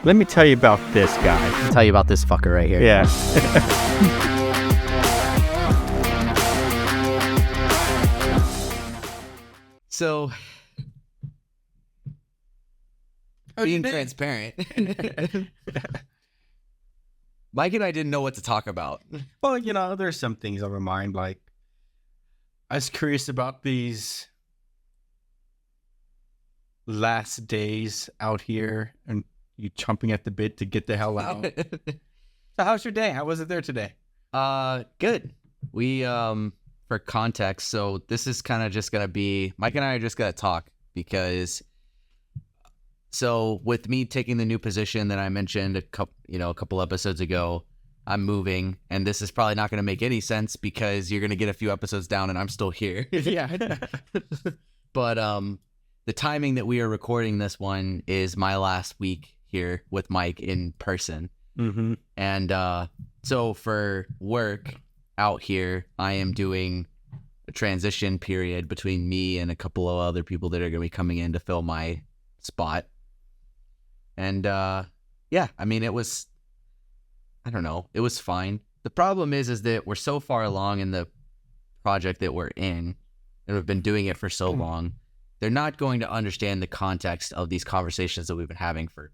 Let me tell you about this guy. I'll tell you about this fucker right here. Yeah. So, being transparent, Mike and I didn't know what to talk about. Well, there's some things on my mind. Like, I was curious about these last days out here and you chomping at the bit to get the hell out. So how's your day? How was it there today? Good. We, for context, so this is kind of just going to be, Mike and I are just going to talk because, so with me taking the new position that I mentioned a couple episodes ago, I'm moving, and this is probably not going to make any sense because you're going to get a few episodes down and I'm still here. Yeah. But, the timing that we are recording this one is my last week here with Mike in person. Mm-hmm. And so for work out here, I am doing a transition period between me and a couple of other people that are going to be coming in to fill my spot. And yeah, I mean, it was fine. The problem is that we're so far along in the project that we're in, and we've been doing it for so long. They're not going to understand the context of these conversations that we've been having for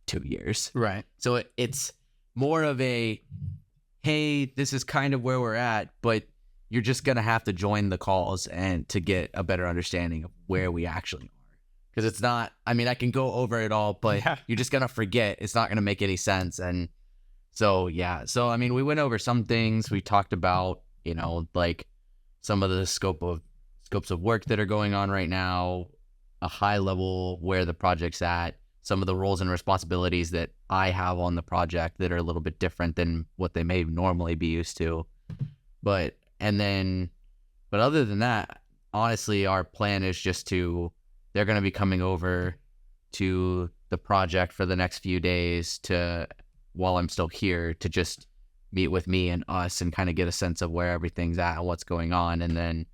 2 years. Right. So it's more of a, hey, this is kind of where we're at, but you're just going to have to join the calls and to get a better understanding of where we actually are. Because it's not, I mean, I can go over it all, but you're just going to forget. It's not going to make any sense. And so, yeah. So, I mean, we went over some things. We talked about, like some of the scopes of work that are going on right now, a high level where the project's at, some of the roles and responsibilities that I have on the project that are a little bit different than what they may normally be used to. But other than that, honestly, our plan is they're going to be coming over to the project for the next few days while I'm still here to just meet with me and us and kind of get a sense of where everything's at and what's going on. And then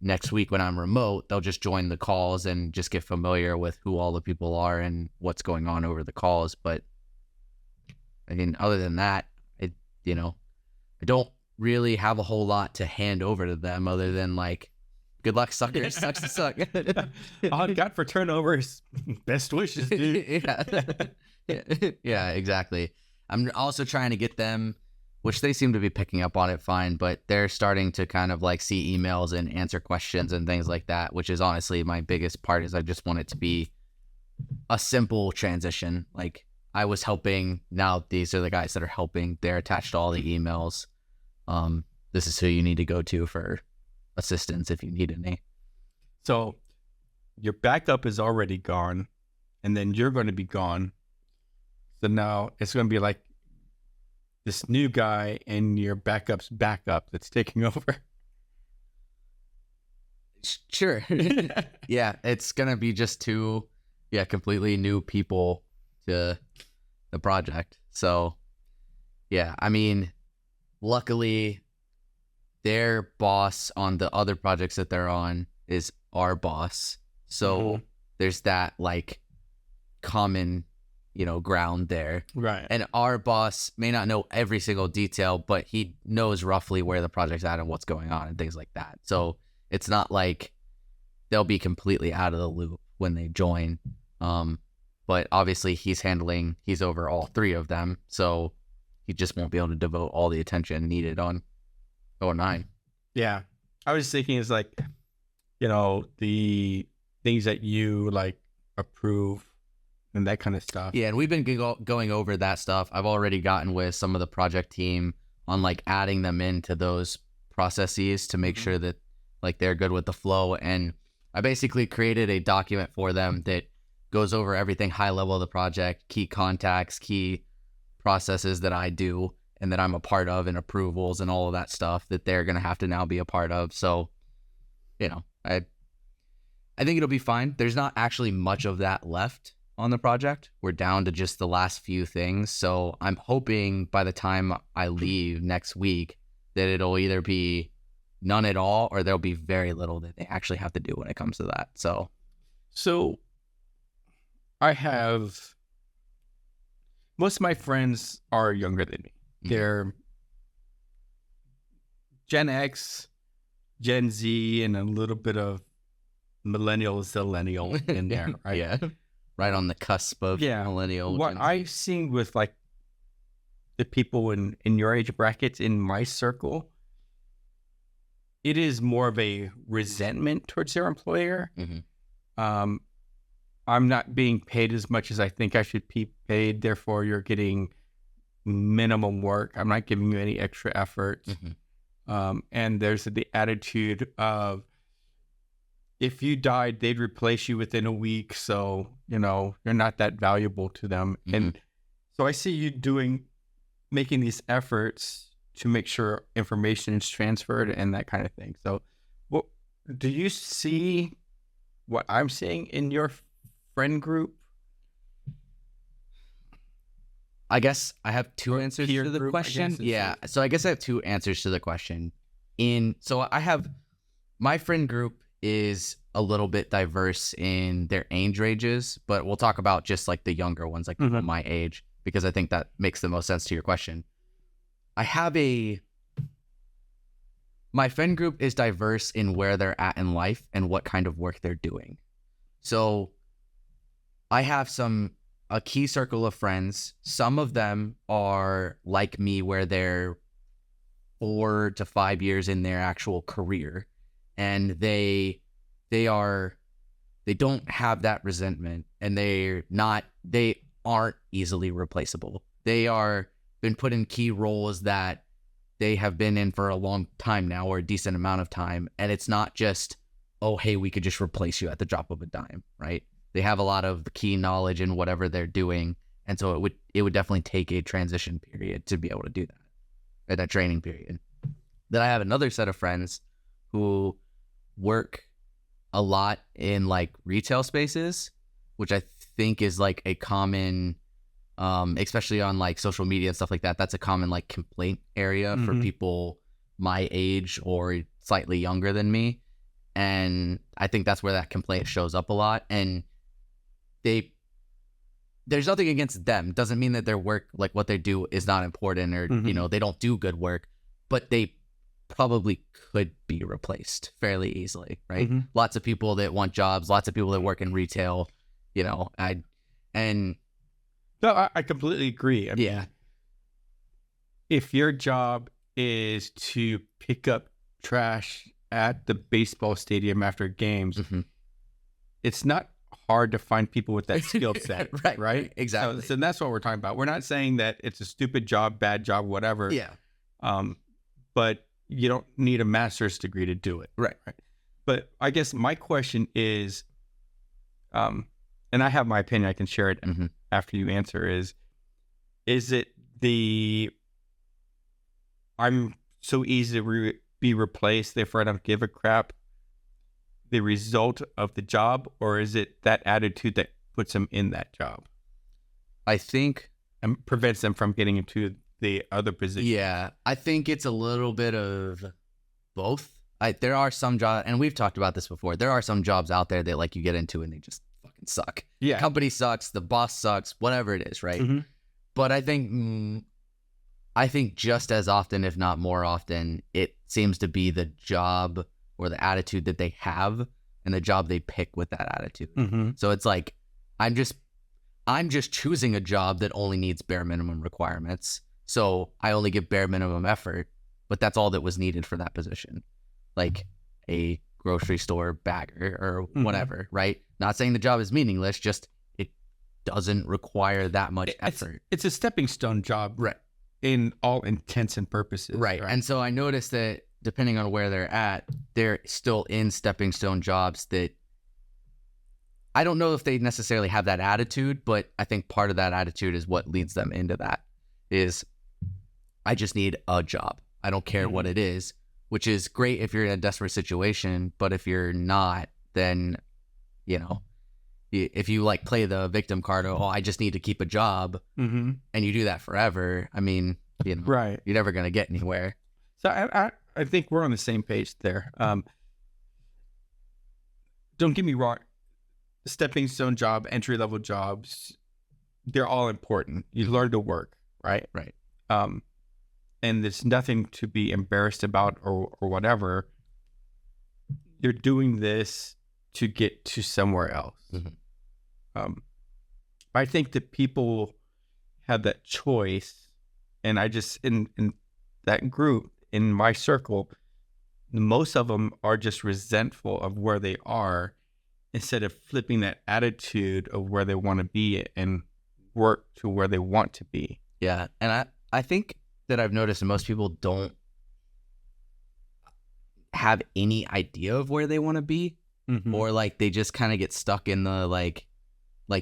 next week when I'm remote, they'll just join the calls and just get familiar with who all the people are and what's going on over the calls. But I mean, other than that, I don't really have a whole lot to hand over to them other than like, good luck, suckers. Sucks to suck. All I've got for turnovers. Best wishes, dude. Yeah, exactly. I'm also trying to get them, which they seem to be picking up on it fine, but they're starting to kind of like see emails and answer questions and things like that, which is honestly my biggest part. Is I just want it to be a simple transition. Like I was helping, now these are the guys that are helping. They're attached to all the emails. This is who you need to go to for assistance if you need any. So your backup is already gone, and then you're going to be gone. So now it's going to be like this new guy and your backup's backup that's taking over. Sure. Yeah, it's going to be just two, completely new people to the project. So, yeah, I mean, luckily, their boss on the other projects that they're on is our boss. So there's that, like, common ground there. Right. And our boss may not know every single detail, but he knows roughly where the project's at and what's going on and things like that. So it's not like they'll be completely out of the loop when they join. But obviously he's over all three of them. So he just won't be able to devote all the attention needed on 09. Yeah. I was thinking it's like, the things that you like approve and that kind of stuff. Yeah, and we've been going over that stuff. I've already gotten with some of the project team on like adding them into those processes to make sure that like they're good with the flow. And I basically created a document for them that goes over everything high level of the project, key contacts, key processes that I do and that I'm a part of, and approvals and all of that stuff that they're going to have to now be a part of. So, I think it'll be fine. There's not actually much of that left on the project. We're down to just the last few things. So I'm hoping by the time I leave next week that it'll either be none at all or there'll be very little that they actually have to do when it comes to that. So I have most of my friends are younger than me. They're Gen X, Gen Z, and a little bit of millennial in there, right? Yeah. Right on the cusp of millennial. What I've seen with like the people in your age brackets in my circle, it is more of a resentment towards their employer. I'm not being paid as much as I think I should be paid. Therefore, you're getting minimum work. I'm not giving you any extra effort. And there's the attitude of, if you died, they'd replace you within a week. So, you know, you're not that valuable to them. And so I see you making these efforts to make sure information is transferred and that kind of thing. So what do you see what I'm seeing in your friend group? I guess I have two answers to the question. Yeah. So I guess I have two answers to the question. So I have, my friend group is a little bit diverse in their age ranges, but we'll talk about just like the younger ones, like people my age, because I think that makes the most sense to your question. My friend group is diverse in where they're at in life and what kind of work they're doing. So I have a key circle of friends. Some of them are like me, where they're 4 to 5 years in their actual career, and they don't have that resentment, and they aren't easily replaceable. They are been put in key roles that they have been in for a long time now, or a decent amount of time, and it's not just, oh, hey, we could just replace you at the drop of a dime, right? They have a lot of key knowledge in whatever they're doing, and so it would definitely take a transition period to be able to do that, at that training period. Then I have another set of friends who work a lot in like retail spaces, which I think is like a common, especially on like social media and stuff like that. That's a common like complaint area for people my age or slightly younger than me. And I think that's where that complaint shows up a lot. And there's nothing against them. Doesn't mean that their work, like what they do, is not important, or you know, they don't do good work, but they probably could be replaced fairly easily, right? Lots of people that want jobs, lots of people that work in retail, you know. No, I completely agree. I mean, if your job is to pick up trash at the baseball stadium after games, it's not hard to find people with that skill set, right? Exactly. So that's what we're talking about. We're not saying that it's a stupid job, bad job, whatever. But you don't need a master's degree to do it. Right. But I guess my question is, and I have my opinion, I can share it after you answer, is it I'm so easy to be replaced, therefore I don't give a crap, the result of the job, or is it that attitude that puts them in that job? I think, and prevents them from getting into the other position. Yeah, I think it's a little bit of both. There are some jobs, and we've talked about this before, there are some jobs out there that like you get into and they just fucking suck. Yeah. The company sucks, the boss sucks, whatever it is, right? But I think just as often, if not more often, it seems to be the job or the attitude that they have and the job they pick with that attitude. So it's like, I'm just choosing a job that only needs bare minimum requirements. So I only give bare minimum effort, but that's all that was needed for that position. Like a grocery store bagger or whatever, right? Not saying the job is meaningless, just it doesn't require that much effort. It's a stepping stone job, right? In all intents and purposes. Right. And so I noticed that depending on where they're at, they're still in stepping stone jobs that I don't know if they necessarily have that attitude, but I think part of that attitude is what leads them into that, is I just need a job. I don't care what it is, which is great if you're in a desperate situation. But if you're not, then, you know, if you like play the victim card, oh, I just need to keep a job, and you do that forever, I mean, you know, you're never going to get anywhere. So I think we're on the same page there. Don't get me wrong. Stepping stone job, entry level jobs, they're all important. You learn to work, right? Right. And there's nothing to be embarrassed about or whatever. You're doing this to get to somewhere else. I think that people have that choice, and I just in that group, in my circle, most of them are just resentful of where they are instead of flipping that attitude of where they want to be and work to where they want to be. Yeah. And I think that I've noticed that most people don't have any idea of where they want to be, or like they just kind of get stuck in the like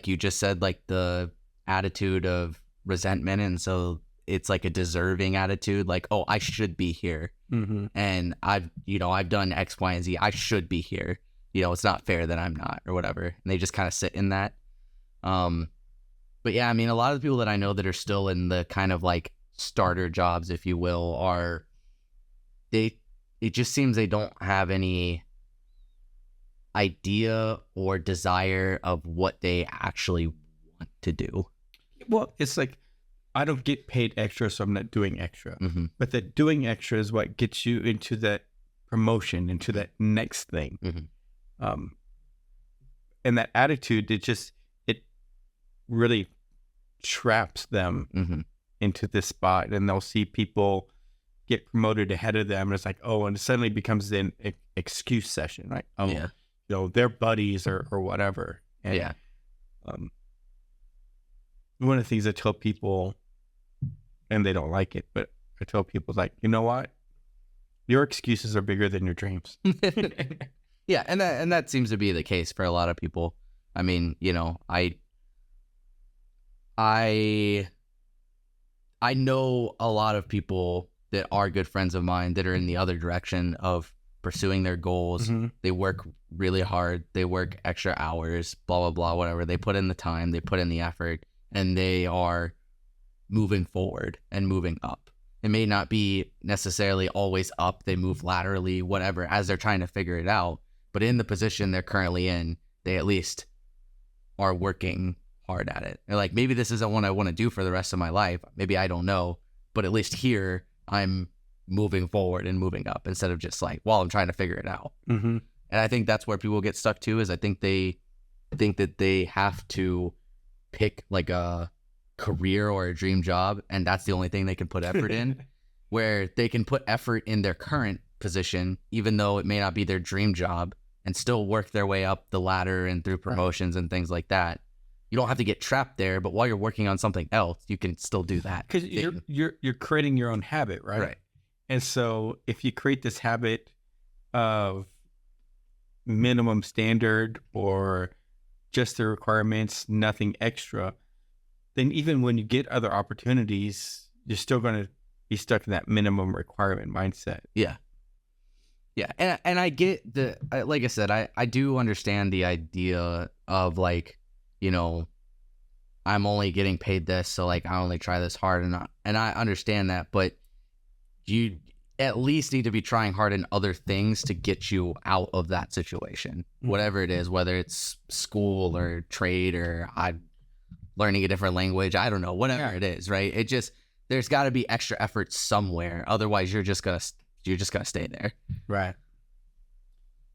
you just said, like the attitude of resentment. And so it's like a deserving attitude, like, oh, I should be here. And I've done X, Y, and Z. I should be here. It's not fair that I'm not, or whatever. And they just kind of sit in that. But yeah, I mean, a lot of the people that I know that are still in the kind of like starter jobs, if you will, it just seems they don't have any idea or desire of what they actually want to do. Well, it's like, I don't get paid extra, so I'm not doing extra. But that doing extra is what gets you into that promotion, into that next thing. And that attitude, it really traps them into this spot, and they'll see people get promoted ahead of them, and it's like, oh, and it suddenly becomes an excuse session, right? Oh, Yeah. They're buddies or whatever. And, Yeah. One of the things I tell people, and they don't like it, but I tell people, like, you know what? Your excuses are bigger than your dreams. Yeah, and that seems to be the case for a lot of people. I mean, I know a lot of people that are good friends of mine that are in the other direction of pursuing their goals. They work really hard. They work extra hours, blah, blah, blah, whatever. They put in the time, they put in the effort, and they are moving forward and moving up. It may not be necessarily always up. They move laterally, whatever, as they're trying to figure it out. But in the position they're currently in, they at least are working hard at it. They're like, maybe this isn't what I want to do for the rest of my life. Maybe I don't know. But at least here, I'm moving forward and moving up instead of just like, well, I'm trying to figure it out. And I think that's where people get stuck too, is I think they think that they have to pick like a career or a dream job, and that's the only thing they can put effort in, where they can put effort in their current position, even though it may not be their dream job, and still work their way up the ladder and through promotions and things like that. You don't have to get trapped there, but while you're working on something else, you can still do that. Because you're creating your own habit, right? Right. And so if you create this habit of minimum standard or just the requirements, nothing extra, then even when you get other opportunities, you're still going to be stuck in that minimum requirement mindset. Yeah. Yeah. And I get like I said, I do understand the idea of like, I'm only getting paid this, so like I only try this hard, and I understand that, but you at least need to be trying hard in other things to get you out of that situation, whatever it is, whether it's school or trade or learning a different language, I don't know, whatever it is, right? It just, there's got to be extra effort somewhere, otherwise you're just gonna stay there. Right.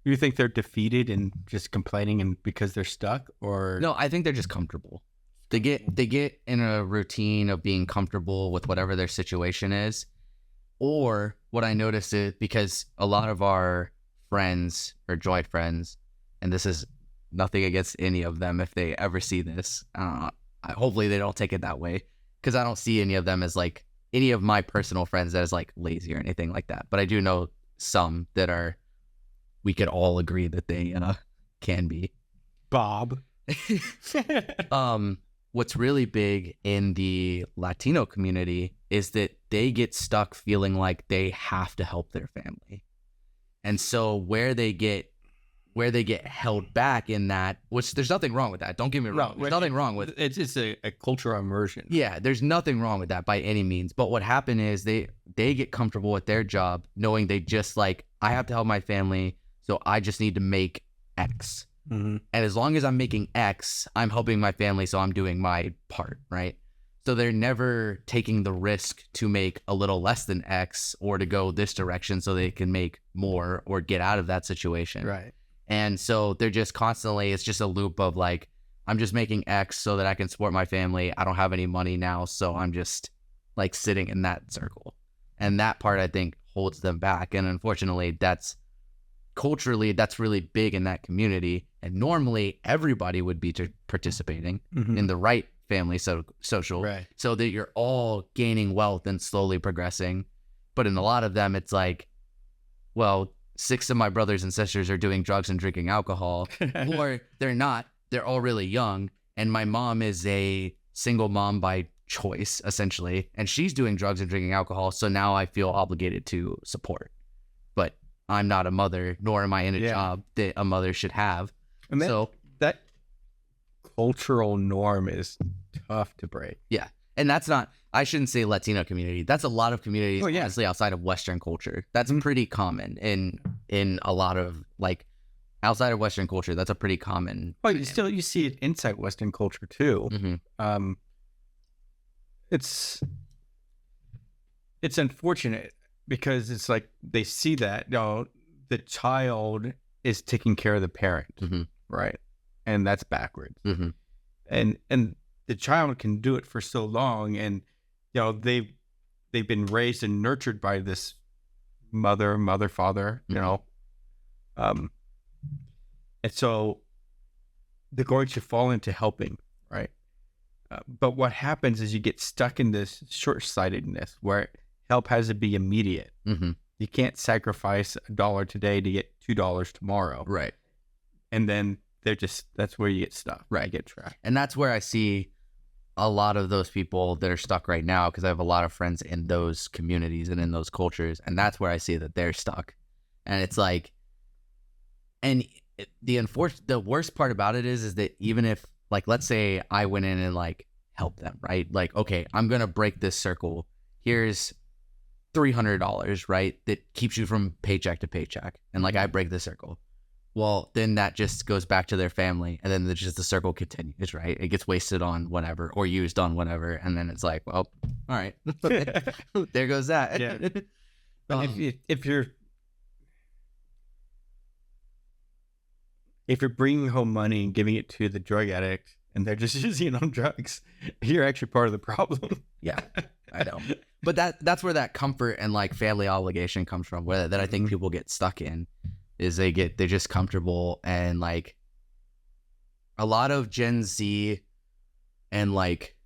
You think they're defeated and just complaining and because they're stuck, or no? I think they're just comfortable. They get in a routine of being comfortable with whatever their situation is. Or what I noticed is, because a lot of our friends or joint friends, and this is nothing against any of them if they ever see this, hopefully they don't take it that way, because I don't see any of them as like any of my personal friends that is like lazy or anything like that. But I do know some that are, we could all agree that they can be. Bob. What's really big in the Latino community is that they get stuck feeling like they have to help their family. And so where they get held back in that, which there's nothing wrong with that. Don't get me wrong. There's nothing wrong with it. It's a cultural immersion. Yeah, there's nothing wrong with that by any means. But what happened is they get comfortable with their job, knowing they just like, I have to help my family, so I just need to make X. Mm-hmm. And as long as I'm making X, I'm helping my family, so I'm doing my part, right? So they're never taking the risk to make a little less than X or to go this direction so they can make more or get out of that situation. Right. And so they're just constantly, it's just a loop of like, I'm just making X so that I can support my family. I don't have any money now, so I'm just like sitting in that circle. And that part, I think, holds them back. And unfortunately, that's culturally, that's really big in that community. And normally everybody would be participating Mm-hmm. in the right family social, Right. so that you're all gaining wealth and slowly progressing. But in a lot of them, it's like, well, 6 of my brothers and sisters are doing drugs and drinking alcohol, or they're not. They're all really young. And my mom is a single mom by choice, essentially. And she's doing drugs and drinking alcohol. So now I feel obligated to support. But I'm not a mother, nor am I in a job that a mother should have. And So that cultural norm is tough to break. yeah. And that's not, I shouldn't say Latino community. That's a lot of communities, Oh, yeah. honestly, outside of Western culture. That's Mhm. pretty common in a lot of, like, outside of Western culture. That's a pretty common. Well, you see it inside Western culture too. Mm-hmm. It's unfortunate because it's like they see that the child is taking care of the parent, Mm-hmm. right? And that's backwards. Mm-hmm. And the child can do it for so long, and they've been raised and nurtured by this mother, father, and so they're going to fall into helping, right? But what happens is you get stuck in this short-sightedness where help has to be immediate. Mm-hmm. You can't sacrifice $1 today to get $2 tomorrow, Right. and then that's where you get stuck, Right. You get trapped. And that's where I see a lot of those people that are stuck right now, because I have a lot of friends in those communities and in those cultures, and that's where I see that they're stuck. And it's like, and the worst part about it is that even if, like, let's say I went in and like help them, right? Like, okay, I'm gonna break this circle. Here's $300, right? That keeps you from paycheck to paycheck, and like I break the circle. Well, then that just goes back to their family, and then the circle continues, right? It gets wasted on whatever or used on whatever, and then it's like, well, all right, there goes that. Yeah. But if you're bringing home money and giving it to the drug addict, and they're just using it on drugs, you're actually part of the problem. Yeah, I know. But that's where that comfort and like family obligation comes from, where that I think people get stuck in. Is they're just comfortable, and like a lot of Gen Z and like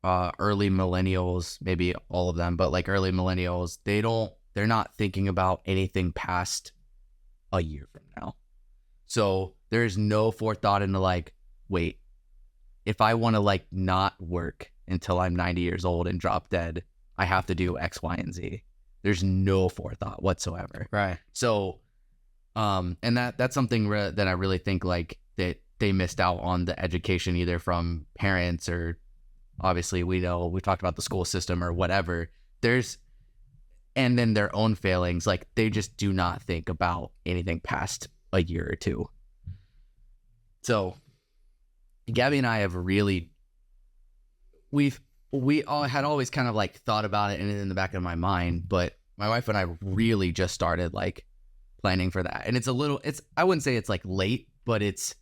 early millennials, maybe all of them, but like early millennials, they're not thinking about anything past a year from now. So there's no forethought into like, wait, if I want to like not work until I'm 90 years old and drop dead, I have to do X, Y, and Z. There's no forethought whatsoever. Right. So and that's something that I really think like that they missed out on the education, either from parents or obviously we talked about the school system or whatever. And then their own failings, like they just do not think about anything past a year or two. So Gabby and I have really, we all had always kind of like thought about it and in the back of my mind, but my wife and I really just started like planning for that. And I wouldn't say it's like late, but it's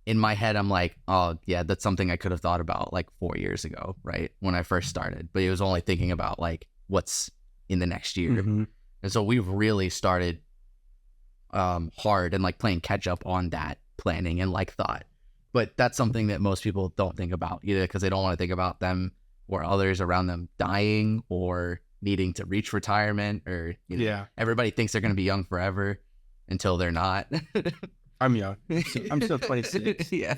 in my head. I'm like, oh yeah, that's something I could have thought about like 4 years ago, right? When I first started, but it was only thinking about like what's in the next year. Mm-hmm. And so we've really started hard and like playing catch up on that planning and like thought. But that's something that most people don't think about, either because they don't want to think about them or others around them dying or needing to reach retirement, or everybody thinks they're going to be young forever until they're not. I'm young. I'm still 26. Yeah.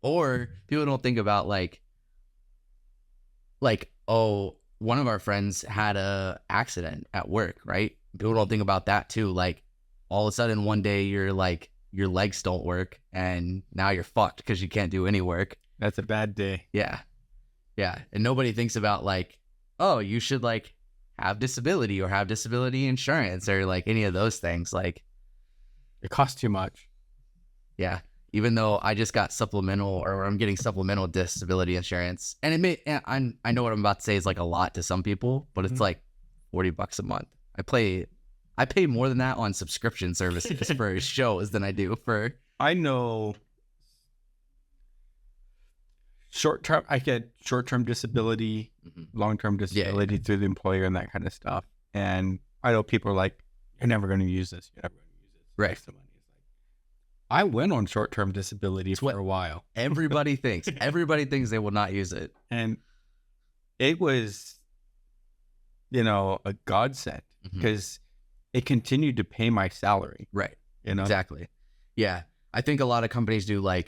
Or people don't think about like, oh, one of our friends had a accident at work, right? People don't think about that too. Like all of a sudden one day you're like, your legs don't work and now you're fucked because you can't do any work. That's a bad day. Yeah. Yeah. And nobody thinks about like, oh, you should like have disability or have disability insurance or like any of those things. Like it costs too much. Yeah. even though I just got supplemental, or I'm getting supplemental disability insurance, and I know what I'm about to say is like a lot to some people, but it's like $40 a month. I pay more than that on subscription services for shows than I do for. I know short-term. I get short-term disability, long-term disability through the employer and that kind of stuff. And I know people are like, "You're never going to use this. You're never going to use this." Right. The money. It's like, I went on short-term disability for a while. Everybody thinks they will not use it, and it was, a godsend because it continued to pay my salary. Right. Exactly. Yeah. I think a lot of companies do a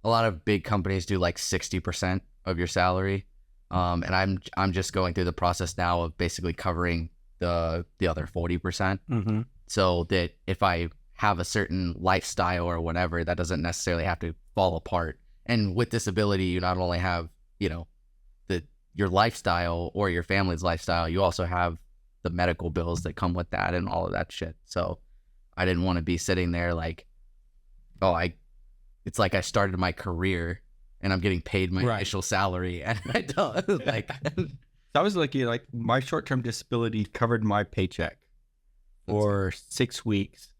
lot of big companies do 60% of your salary. And I'm just going through the process now of basically covering the other 40%. So that if I have a certain lifestyle or whatever, that doesn't necessarily have to fall apart. And with disability, you not only have, your lifestyle or your family's lifestyle, you also have the medical bills that come with that and all of that shit. So I didn't want to be sitting there like, it's like I started my career and I'm getting paid my initial salary, and I don't like. So I was lucky, like my short-term disability covered my paycheck for 6 weeks.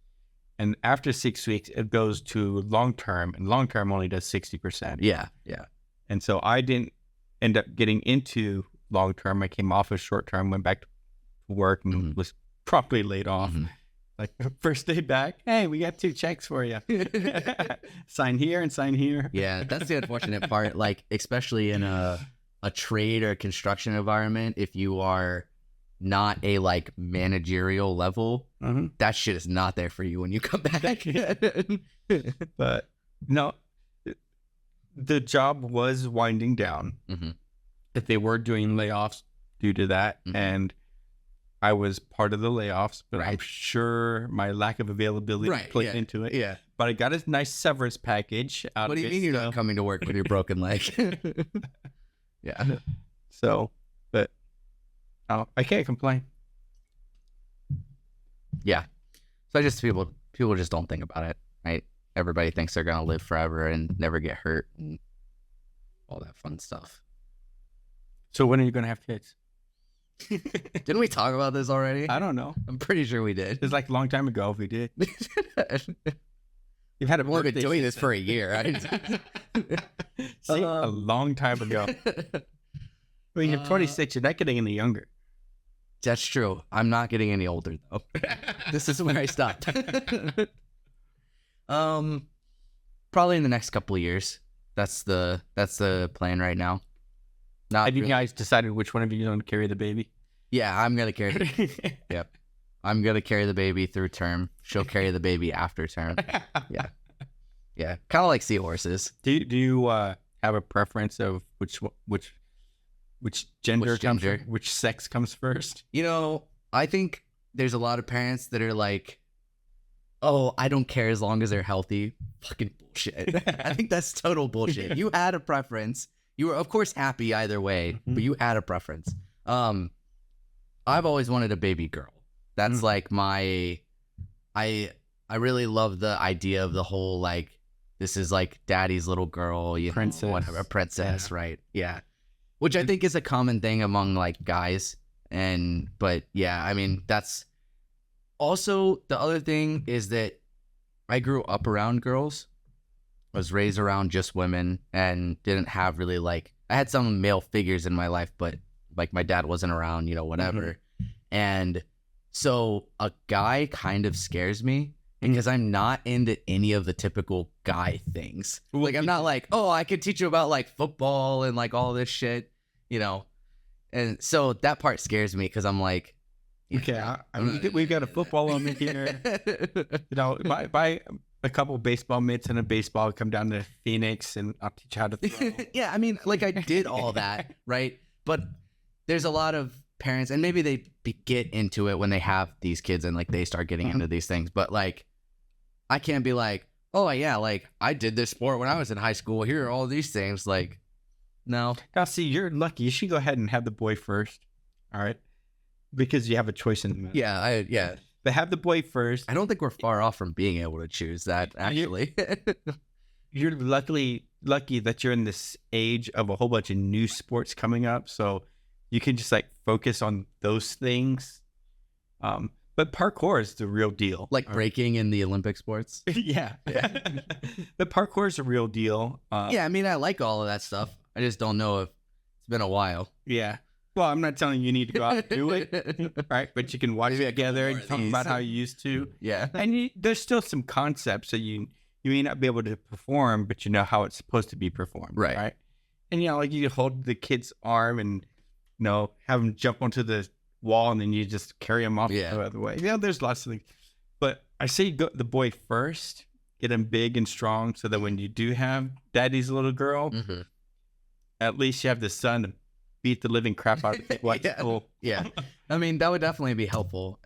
And after 6 weeks, it goes to long-term, and long-term only does 60%. Yeah. And so I didn't end up getting into long-term. I came off of short-term, went back to work, and was promptly laid off. Like, first day back, hey, we got 2 checks for you. Sign here and sign here. Yeah, that's the unfortunate part. Like, especially in a trade or construction environment, if you are not a managerial level, that shit is not there for you when you come back. But no, the job was winding down. That they were doing layoffs due to that, and I was part of the layoffs, but I'm sure my lack of availability played into it. Yeah. But I got a nice severance package out What do of you it. mean you're not coming to work with your broken leg? Yeah. So, but I can't complain. Yeah. So people just don't think about it, right? Everybody thinks they're going to live forever and never get hurt and all that fun stuff. So when are you going to have kids? Didn't we talk about this already? I don't know. I'm pretty sure we did. It's like a long time ago if we did. You've had a We've been doing this for a year. Right? See, a long time ago. Well, you're 26. You're not getting any younger. That's true. I'm not getting any older though. This is where I stopped. Probably in the next couple of years. That's the plan right now. Have you guys decided which one of you is going to carry the baby? Yeah, I'm gonna carry. Yep, I'm gonna carry the baby through term. She'll carry the baby after term. Yeah, kind of like seahorses. Do you have a preference of which gender comes first, which sex comes first? I think there's a lot of parents that are like, "Oh, I don't care as long as they're healthy." Fucking bullshit. I think that's total bullshit. You had a preference. You were, of course, happy either way, but you had a preference. I've always wanted a baby girl. That's like I really love the idea of the whole, this is like daddy's little girl, princess. Whatever, princess, right? Yeah. Which I think is a common thing among guys. But yeah, I mean, that's also the other thing is that I grew up around girls. Was raised around just women and didn't have really I had some male figures in my life, but my dad wasn't around, whatever. And so a guy kind of scares me because I'm not into any of the typical guy things. I'm not I could teach you about football and all this shit, And so that part scares me because I'm like, okay, we've got a football on me here. By a couple baseball mitts and a baseball, come down to Phoenix and I'll teach you how to throw. Yeah, I mean, I did all that, right? But there's a lot of parents, and maybe they get into it when they have these kids and they start getting into these things. But I can't be oh yeah, I did this sport when I was in high school. Here are all these things. No. Now, see, you're lucky. You should go ahead and have the boy first. All right, because you have a choice in the matter. Yeah. But have the boy first. I don't think we're far off from being able to choose that, actually. you're lucky that you're in this age of a whole bunch of new sports coming up, so you can just like focus on those things. But parkour is the real deal. Like breaking in the Olympic sports. Yeah. But parkour is the real deal. Yeah, I mean, I like all of that stuff. I just don't know if it's been a while. Yeah. Well, I'm not telling you need to go out and do it, right? But you can watch it together and talk about how you used to. Yeah. And there's still some concepts that you may not be able to perform, but you know how it's supposed to be performed. Right. And, like you hold the kid's arm and, have him jump onto the wall and then you just carry him off the other way. There's lots of things. But I say go the boy first, get him big and strong so that when you do have daddy's little girl, at least you have the son to beat the living crap out of it. Yeah. I mean, that would definitely be helpful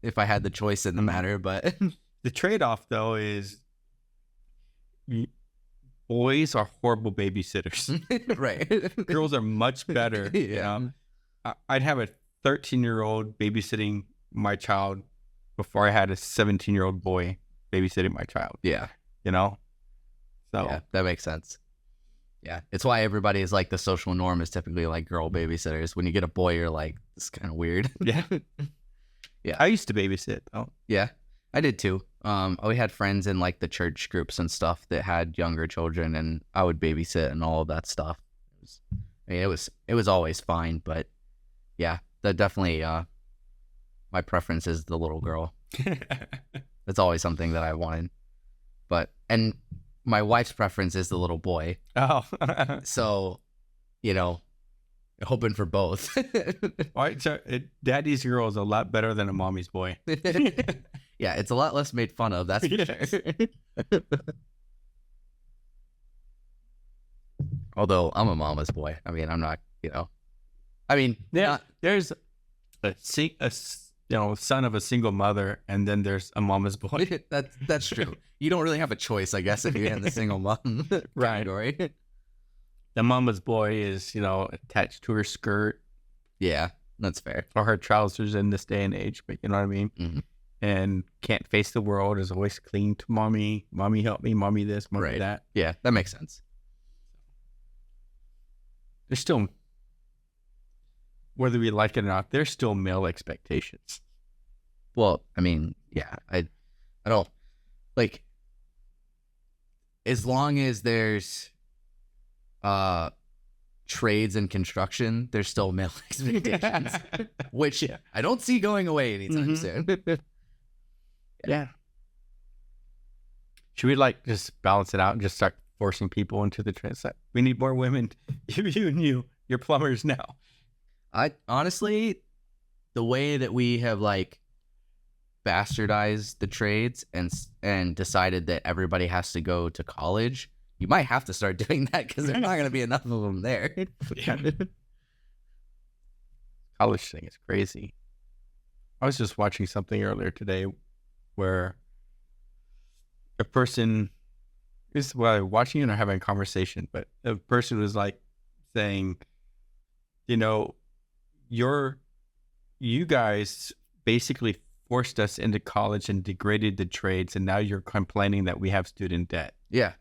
if I had the choice in the matter. But the trade-off, though, is boys are horrible babysitters. Right. Girls are much better. I'd have a 13-year-old babysitting my child before I had a 17-year-old boy babysitting my child. Yeah. So yeah, that makes sense. Yeah. It's why everybody is like the social norm is typically like girl babysitters. When you get a boy, you're like, this is kind of weird. Yeah. Yeah. I used to babysit though. Yeah. I did too. We had friends in like the church groups and stuff that had younger children, and I would babysit and all of that stuff. It was always fine, but yeah, that definitely my preference is the little girl. That's always something that I wanted. And my wife's preference is the little boy. Oh. So, hoping for both. Daddy's girl is a lot better than a mommy's boy. Yeah, it's a lot less made fun of, that's for sure. Although I'm a mama's boy. I mean, I'm not, there's a son of a single mother, and then there's a mama's boy. That's true. You don't really have a choice, I guess, if you're in the single mom category. The mama's boy is, attached to her skirt. Yeah, that's fair. Or her trousers in this day and age, but you know what I mean? Mm-hmm. And can't face the world, is always cling to mommy. Mommy help me, mommy this, mommy that. Yeah, that makes sense. There's still, whether we like it or not, there's still male expectations. Well, I mean, yeah, I don't, like, as long as there's trades and construction, there's still male expectations, which I don't see going away anytime soon. Yeah. Should we just balance it out and just start forcing people into the trades? We need more women. You're plumbers now. I honestly, the way that we have bastardized the trades and decided that everybody has to go to college, you might have to start doing that because there's not going to be enough of them there. Yeah. College thing is crazy. I was just watching something earlier today where a person is watching it or having a conversation, but a person was saying, you guys basically forced us into college and degraded the trades, and now you're complaining that we have student debt. Yeah.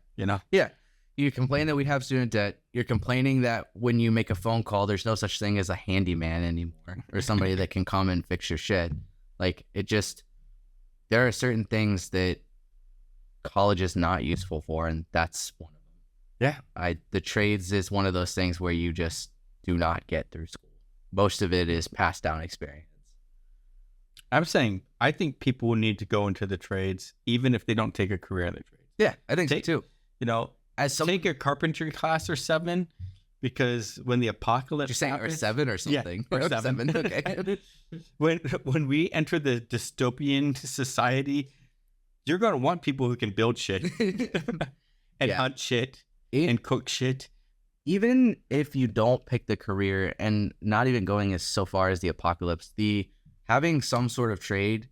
Yeah. You complain that we have student debt. You're complaining that when you make a phone call, there's no such thing as a handyman anymore or somebody that can come and fix your shit. There are certain things that college is not useful for, and that's one of them. Yeah. The trades is one of those things where you just do not get through school. Most of it is passed down experience. I'm saying, I think people need to go into the trades, even if they don't take a career in the trades. Yeah, I think so too. Take a carpentry class or 7, because when the apocalypse you're saying happens, or 7 or something. Yeah, or 7. Okay. When we enter the dystopian society, you're going to want people who can build shit and hunt shit and cook shit. Even if you don't pick the career, and not even going as so far as the apocalypse, having some sort of trade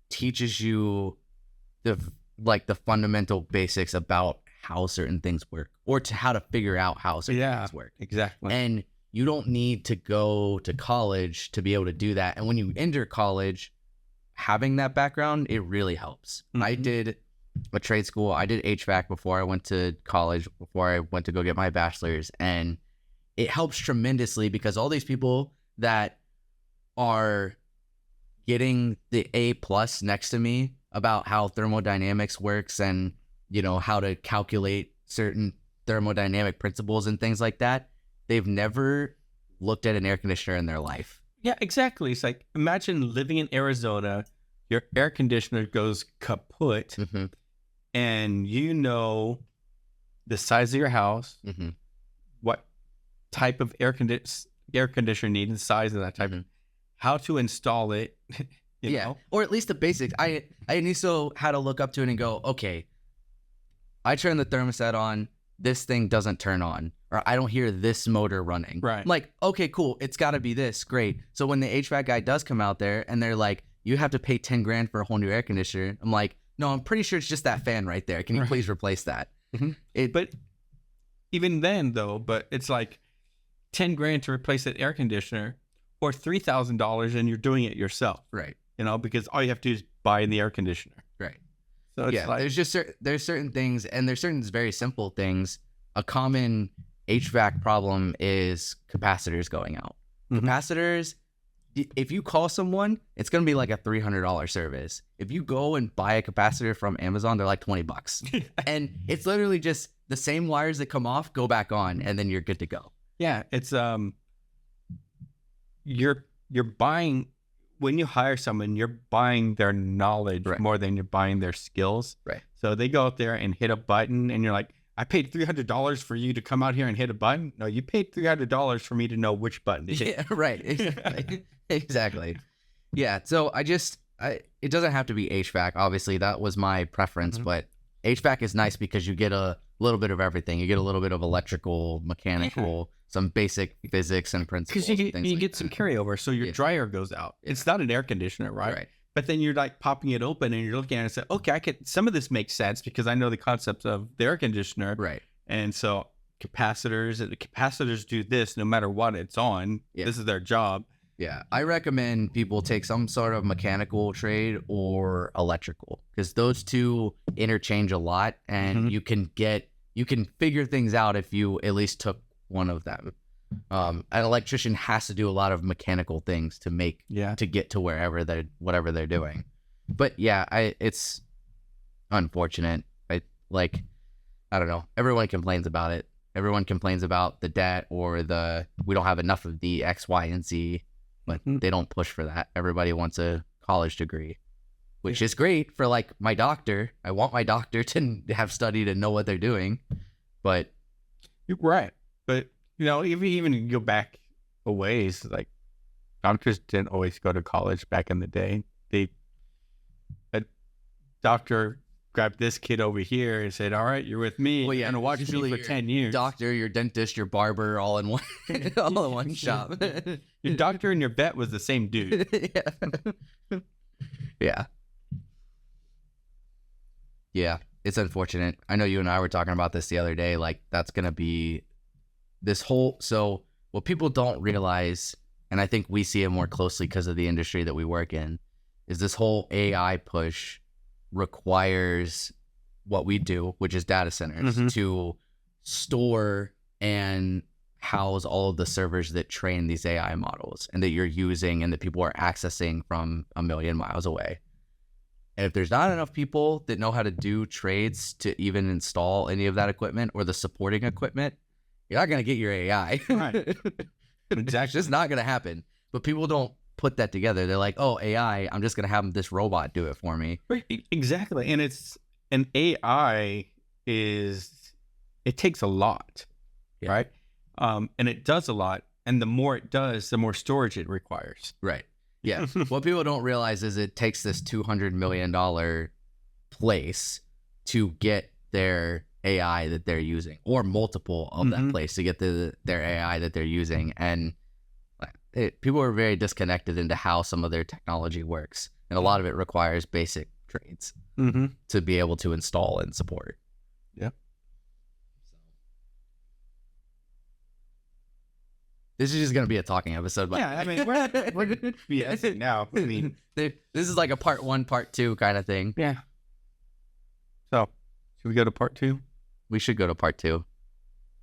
teaches you the fundamental basics about how certain things work, or to how to figure out how certain things work. Exactly. And you don't need to go to college to be able to do that. And when you enter college, having that background, it really helps. Mm-hmm. I did a trade school. I did HVAC before I went to college, before I went to go get my bachelor's. And it helps tremendously because all these people that are getting the A+ next to me about how thermodynamics works and, you know, how to calculate certain thermodynamic principles and things like that, they've never looked at an air conditioner in their life. Yeah, exactly. It's like, imagine living in Arizona, your air conditioner goes kaput, and you know the size of your house, what type of air conditioner needs, the size of that type, how to install it, you know? Or at least the basics. I initially had to look up to it and go, okay, I turn the thermostat on, this thing doesn't turn on, or I don't hear this motor running. Right. I'm like, okay, cool. It's got to be this. Great. So when the HVAC guy does come out there and they're like, you have to pay 10 grand for a whole new air conditioner, I'm like, no, I'm pretty sure it's just that fan right there. Can you please replace that? But even then, though, it's like 10 grand to replace that air conditioner, or $3,000, and you're doing it yourself. Right. You know, because all you have to do is buy the air conditioner. Right. So it's like, there's certain things, and there's certain very simple things. A common HVAC problem is capacitors going out. Capacitors, if you call someone, it's going to be like a $300 service. If you go and buy a capacitor from Amazon, they're like $20. And it's literally just the same wires that come off, go back on, and then you're good to go. Yeah, it's you're buying, when you hire someone, you're buying their knowledge more than you're buying their skills. Right. So they go out there and hit a button, and you're like, I paid $300 for you to come out here and hit a button. No, you paid $300 for me to know which button to hit. Yeah, right. Exactly. Exactly. Yeah. So it doesn't have to be HVAC. Obviously, that was my preference, but HVAC is nice because you get a little bit of everything. You get a little bit of electrical, mechanical, some basic physics and principles. Because you get some carryover, so your dryer goes out. It's not an air conditioner, right? But then you're like popping it open and you're looking at it and say, okay, some of this makes sense because I know the concept of the air conditioner. Right. And so the capacitors do this no matter what it's on. Yeah. This is their job. Yeah. I recommend people take some sort of mechanical trade or electrical, because those two interchange a lot, and you can figure things out if you at least took one of them. An electrician has to do a lot of mechanical things to get to whatever they're doing. But yeah, it's unfortunate. I don't know. Everyone complains about it. Everyone complains about the debt or we don't have enough of the X, Y, and Z, but they don't push for that. Everybody wants a college degree, which is great for like my doctor. I want my doctor to have studied and know what they're doing, but you're right. But you know, even go back a ways, like doctors didn't always go to college back in the day. A doctor grabbed this kid over here and said, all right, you're with me. Well, yeah, and watch me for 10 years. Doctor, your dentist, your barber, all in one, all in one shop. Your doctor and your vet was the same dude. Yeah. Yeah. It's unfortunate. I know you and I were talking about this the other day. Like, that's going to be so what people don't realize, and I think we see it more closely because of the industry that we work in, is this whole AI push requires what we do, which is data centers, to store and house all of the servers that train these AI models and that you're using and that people are accessing from a million miles away. And if there's not enough people that know how to do trades to even install any of that equipment or the supporting equipment, you're not going to get your AI. Right. Exactly. It's just not going to happen. But people don't put that together. They're like, oh, AI, I'm just going to have this robot do it for me. Right. Exactly. And an AI it takes a lot, right? And it does a lot. And the more it does, the more storage it requires. Right. Yeah. What people don't realize is it takes this $200 million place to get their AI that they're using, or multiple of that place to get their AI that they're using. And people are very disconnected into how some of their technology works. And a lot of it requires basic trades to be able to install and support. Yeah. This is just going to be a talking episode. Yeah, I mean, we're BSing now. I mean, this is like a part 1, part 2 kind of thing. Yeah. So, should we go to part 2? We should go to part 2.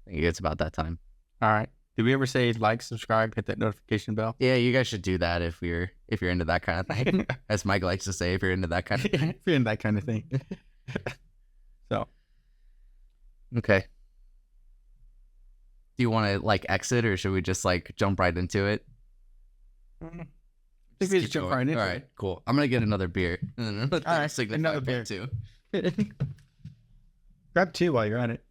I think it's about that time. All right. Did we ever say like, subscribe, hit that notification bell? Yeah, you guys should do that if you're into that kind of thing. As Mike likes to say, if you're into that kind of thing. If you're in that kind of thing. So, okay. Do you want to like exit, or should we just like jump right into it? I think we just jump right into it. All right, cool. I'm gonna get another beer. All right, another beer. Too. Grab 2 while you're at it.